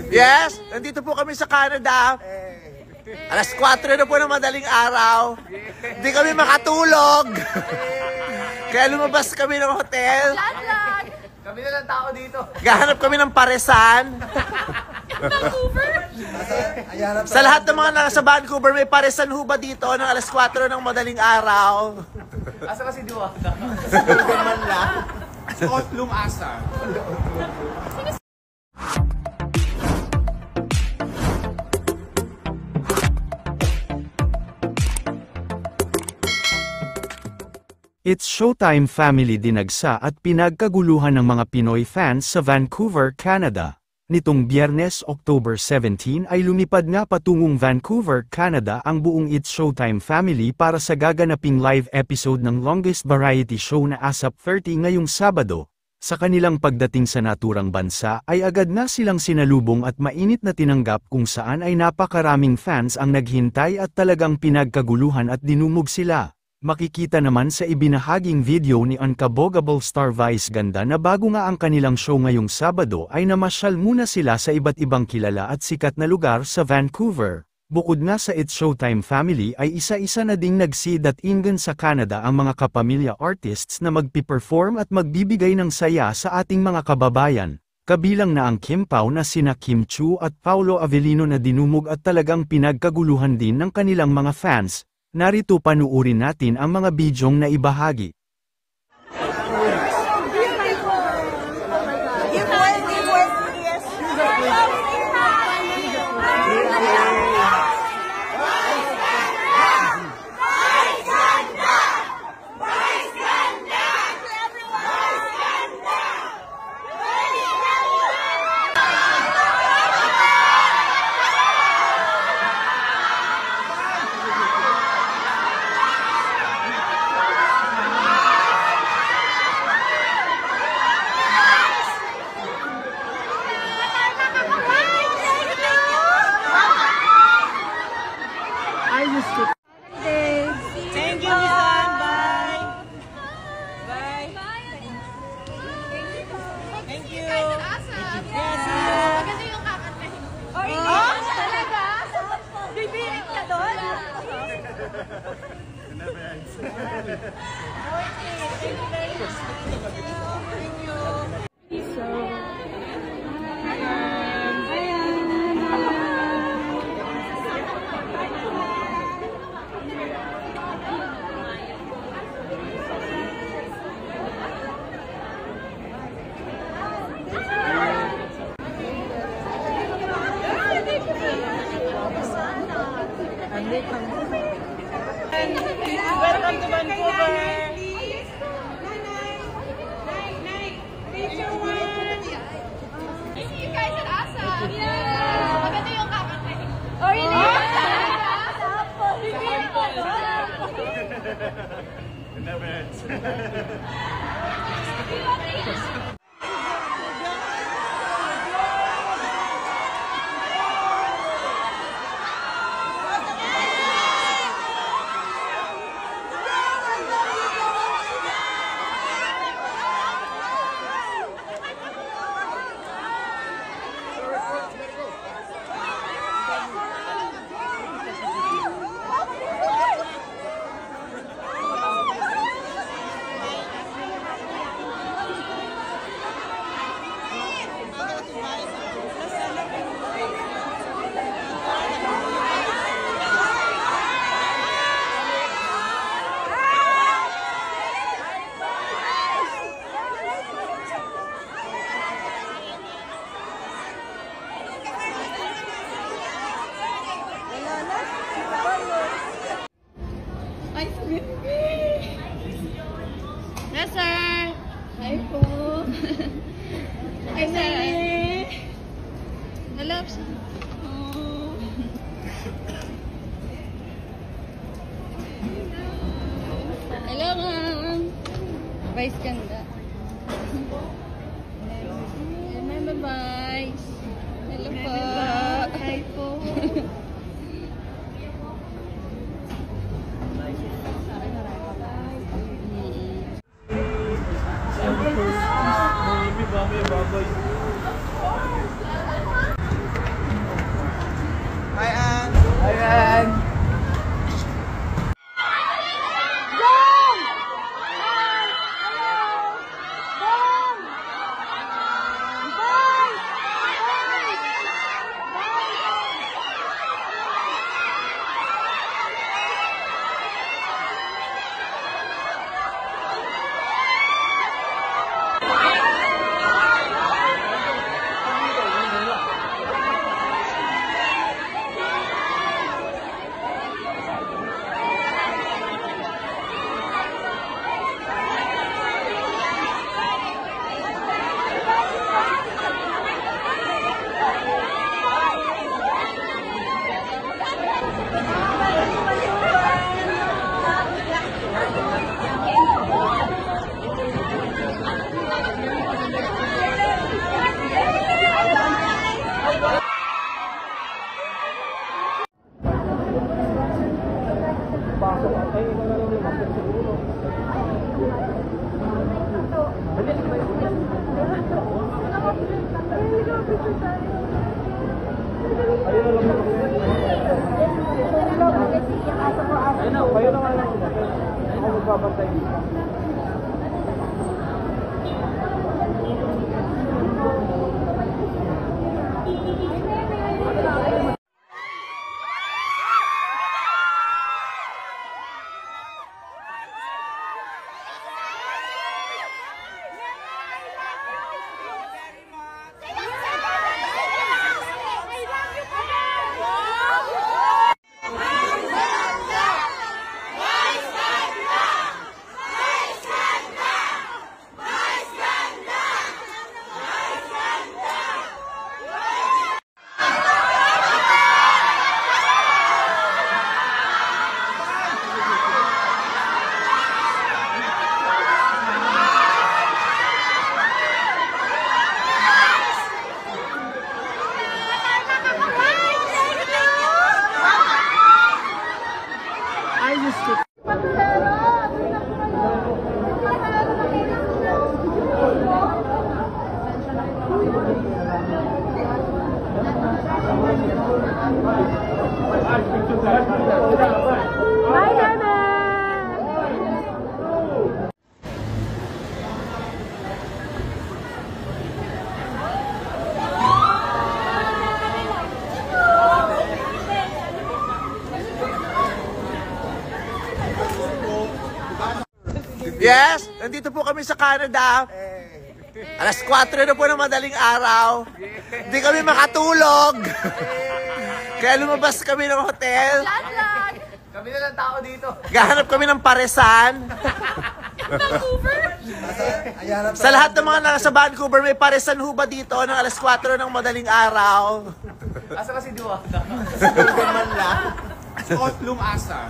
Yes, nandito po kami sa Canada. Alas 4 na po ng madaling araw. Hindi kami makatulog. Kaya lumabas kami ng hotel. Kami na lang tao dito. Gahanap kami ng paresan. Sa lahat ng mga nasa Vancouver, may paresan ho ba dito ng alas 4 ng madaling araw? Asa kasi Diwata? Man lang. Kotlong asa. It's Showtime family dinagsa at pinagkaguluhan ng mga Pinoy fans sa Vancouver, Canada. Nitong Biyernes, October 17 ay lumipad nga patungong Vancouver, Canada ang buong It's Showtime family para sa gaganaping live episode ng longest variety show na ASAP 30 ngayong Sabado. Sa kanilang pagdating sa naturang bansa ay agad na silang sinalubong at mainit na tinanggap kung saan ay napakaraming fans ang naghintay at talagang pinagkaguluhan at dinumog sila. Makikita naman sa ibinahaging video ni Unkabogable Star Vice Ganda na bago nga ang kanilang show ngayong Sabado ay namasyal muna sila sa iba't ibang kilala at sikat na lugar sa Vancouver. Bukod nga sa It's Showtime family ay isa-isa na ding nagsid at inggan sa Canada ang mga kapamilya artists na magpiperform at magbibigay ng saya sa ating mga kababayan. Kabilang na ang Kim Pao na sina Kim Chu at Paolo Avellino na dinumog at talagang pinagkaguluhan din ng kanilang mga fans. Narito panuurin natin ang mga bidyong na ibahagi. Thank you, Misan. Bye. Bye. Thank you. Yes. Maganda yung kakantahin. Oh, talaga? Bibirit ka doon? Welcome to Vancouver. I see you guys at Asa. Yeah. Maganda yung kakantahin. Oh, really? Bibirit ka doon? Never ends. Yes, sir. Hi po. Hi, sir. Hello. Oh. Hello, ma'am. Vice Ganda. Bye-bye. Hello po. Hi po. Yes, nandito po kami sa Canada. Alas 4 na po ng madaling araw. Hindi kami makatulog. Kaya lumabas kami ng hotel. Kami na lang tao dito. Gahanap kami ng paresan. Sa lahat ng mga nasa Vancouver, may paresan ho ba dito ng alas 4 ng madaling araw? Asa kasi Diwata? Scott Lumasa.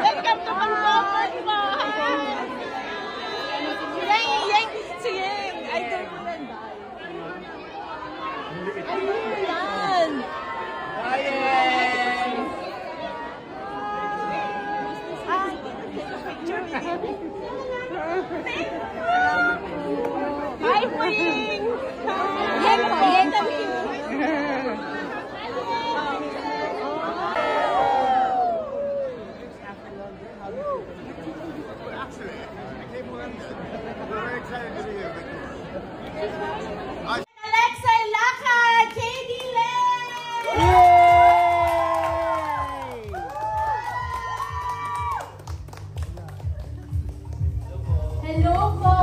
Welcome to Vancouver, diba? Sige, idol ko yan, bye. Idol ko yan. Picture. Hi, Queen! Thank you. Alexa Lakad, Katie Hello po!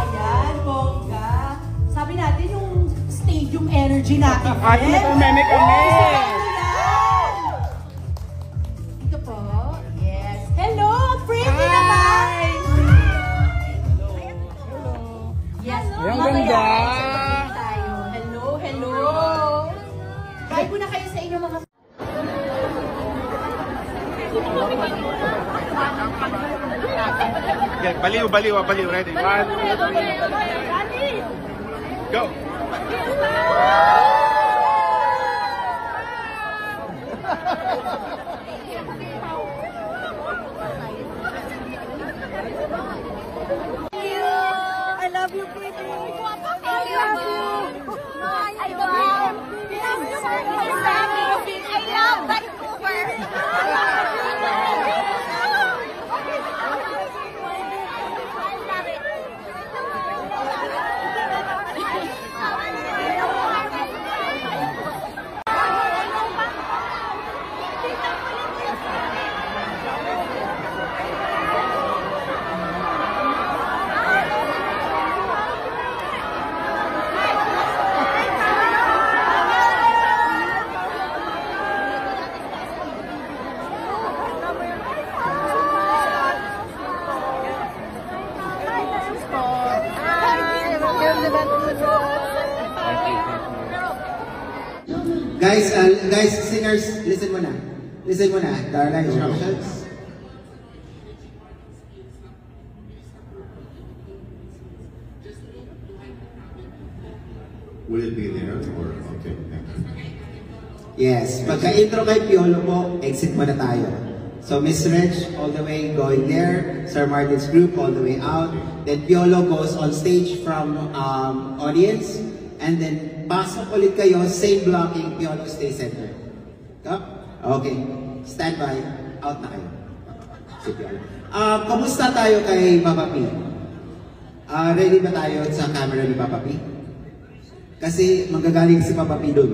Ayan, bongga. Sabi natin yung stadium energy natin. At nakumeme kami! Ito po. Yes. Hello! Pretty naman! Yes. Ang mamaya, ganda! sasabihin tayo. Hello, hello! Hi po na kayo sa inyong mga... Okay, baliw. Ready? 1, 2, 3. Go! I love you, baby. I love you. I love you. I love Vancouver. Guys, singers, listen mo na. Listen mo na. There are instructions. Will it be there or okay? Yes. Pagka-intro kay Piolo po, exit mo na tayo. So Miss Reg, all the way going there. Sir Martin's group, all the way out. Then Piolo goes on stage from audience. And then pasok ulit kayo, same blocking, Piolo stay center. Okay. Stand by. Out na kayo. Si Piolo. Kamusta tayo kay Papa P? Ready ba tayo sa camera ni Papa P? Kasi magagaling si Papa P doon.